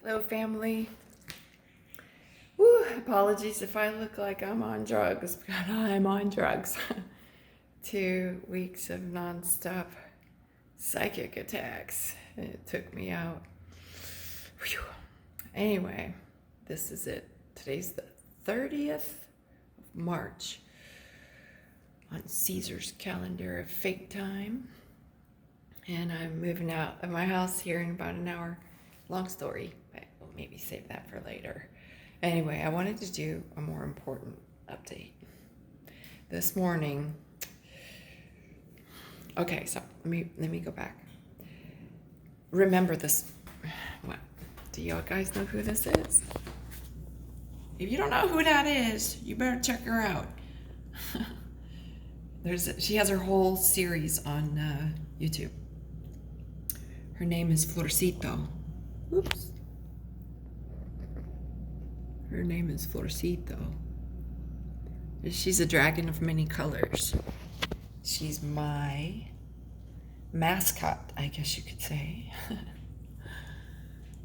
Hello, family. Woo, apologies if I look like I'm on drugs, but I'm on drugs. 2 weeks of nonstop psychic attacks. It took me out. Whew. Anyway, this is it. Today's the 30th of March on Caesar's calendar of fake time. And I'm moving out of my house here in about an hour. Long story, but we'll maybe save that for later. Anyway, I wanted to do a more important update. This morning, okay, so let me go back. Remember this, what, do y'all guys know who this is? If you don't know who that is, you better check her out. She has her whole series on YouTube. Her name is Florcito. Oops. Her name is Florcito. She's a dragon of many colors. She's my mascot, I guess you could say.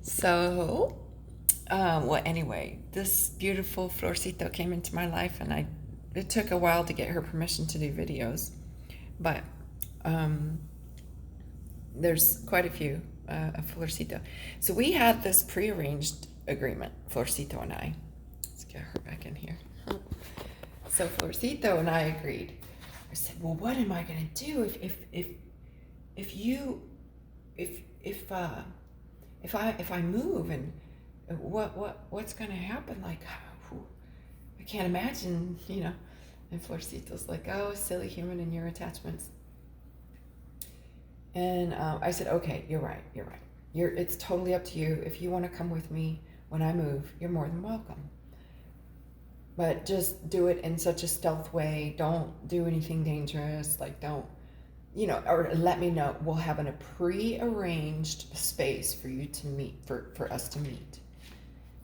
So, well, anyway, this beautiful Florcito came into my life, and it took a while to get her permission to do videos, but there's quite a few of Florcito. So we had this prearranged agreement, Florcito and I. Let's get her back in here. So Florcito and I agreed. I said, well, what am I going to do if I move, and what's going to happen? Like, I can't imagine, you know. And Florcito's like, oh, silly human and your attachments. And I said, okay, you're right. It's totally up to you. If you want to come with me when I move, you're more than welcome. But just do it in such a stealth way. Don't do anything dangerous. Like, don't, you know, or let me know. We'll have a pre-arranged space for you to meet, for us to meet.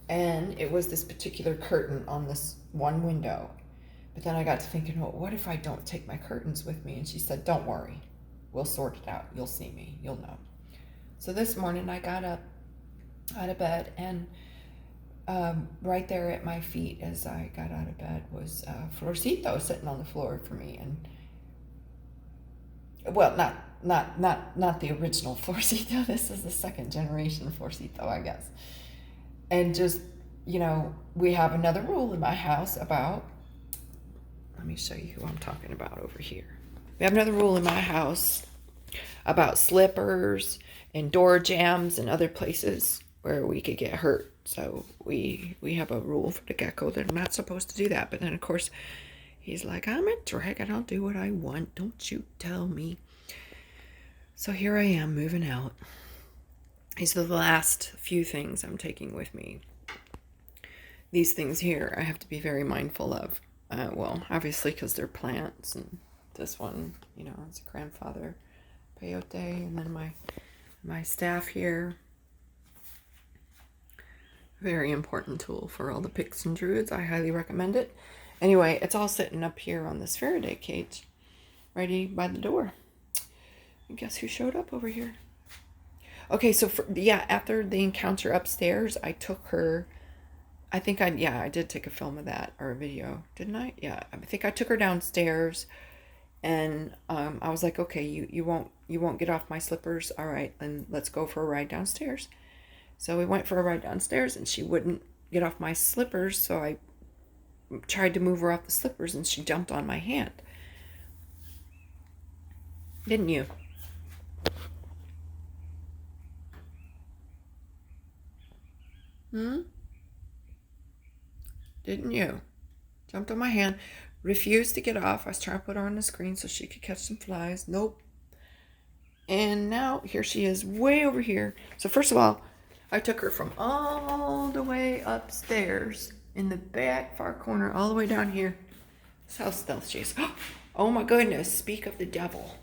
And it was this particular curtain on this one window. But then I got to thinking, well, what if I don't take my curtains with me? And she said, don't worry. We'll sort it out. You'll see me. You'll know. So this morning I got up out of bed, and right there at my feet as I got out of bed was Florcito sitting on the floor for me. And well, not the original Florcito. This is the second generation Florcito, I guess. And just, you know, we have another rule in my house about, let me show you who I'm talking about over here. We have another rule in my house about slippers and door jams and other places where we could get hurt. So we have a rule for the gecko that I'm not supposed to do that. But then, of course, he's like, I'm a dragon. I'll do what I want. Don't you tell me. So here I am moving out. These are the last few things I'm taking with me. These things here I have to be very mindful of. Well, obviously because they're plants, and this one, you know, it's a grandfather peyote, and then my staff here. Very important tool for all the picks and druids. I highly recommend it. Anyway, it's all sitting up here on this Faraday cage, ready by the door. And guess who showed up over here? Okay, so after the encounter upstairs, I took her. I did take a film of that, or a video, didn't I? Yeah, I think I took her downstairs, and I was like, okay, you won't get off my slippers. All right, then let's go for a ride downstairs. So we went for a ride downstairs, and she wouldn't get off my slippers, so I tried to move her off the slippers, and she jumped on my hand. Didn't you? Didn't you? Jumped on my hand, refused to get off. I was trying to put her on the screen so she could catch some flies. Nope. And now here she is way over here. So first of all, I took her from all the way upstairs in the back far corner all the way down here. That's how stealth she is. Oh my goodness, speak of the devil,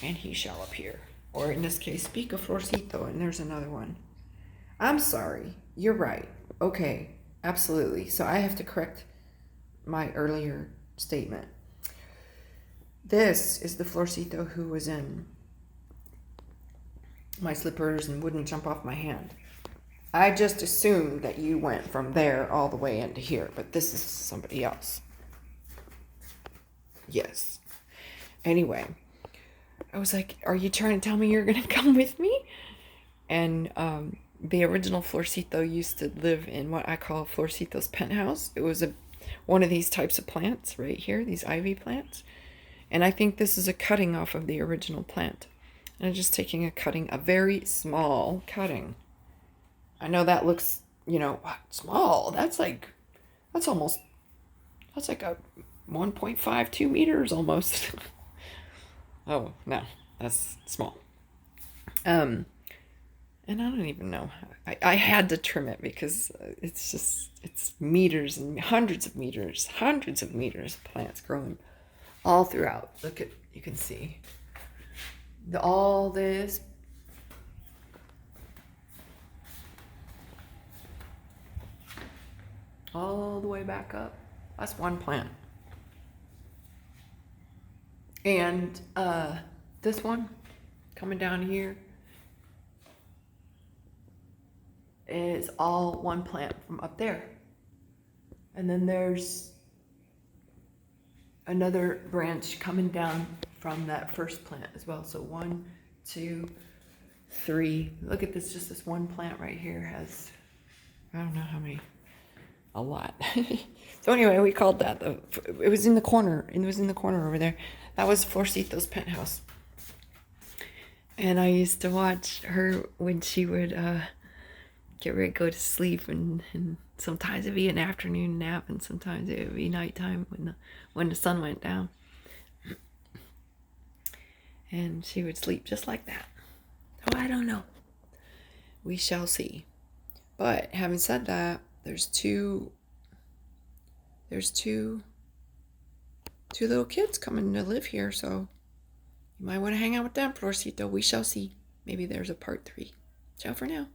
and he shall appear. Or in this case, speak of Florcito, and there's another one. I'm sorry. You're right. Okay, absolutely. So I have to correct my earlier statement. This is the Florcito who was in my slippers and wouldn't jump off my hand. I just assumed that you went from there all the way into here, but this is somebody else. Yes. Anyway, I was like, are you trying to tell me you're going to come with me? And the original Florcito used to live in what I call Florcito's penthouse. It was one of these types of plants right here, these ivy plants. And I think this is a cutting off of the original plant. And I'm just taking a very small cutting. I know that looks, small. That's like a 1.5, 2 meters almost. Oh, no, that's small. And I don't even know. I had to trim it because it's meters and hundreds of meters of plants growing all throughout. You can see all this. All the way back up. That's one plant. And this one coming down here is all one plant from up there. And then there's another branch coming down from that first plant as well. So 1, 2, 3. Look at this, just this one plant right here has, I don't know how many. A lot. So anyway, we called that it was in the corner. It was in the corner over there. That was Florcito's penthouse. And I used to watch her when she would get ready to go to sleep, and sometimes it'd be an afternoon nap, and sometimes it would be nighttime when the sun went down. And she would sleep just like that. Oh, I don't know. We shall see. But having said that, there's two little kids coming to live here, so you might want to hang out with them, Florcito. We shall see. Maybe there's a part 3. Ciao for now.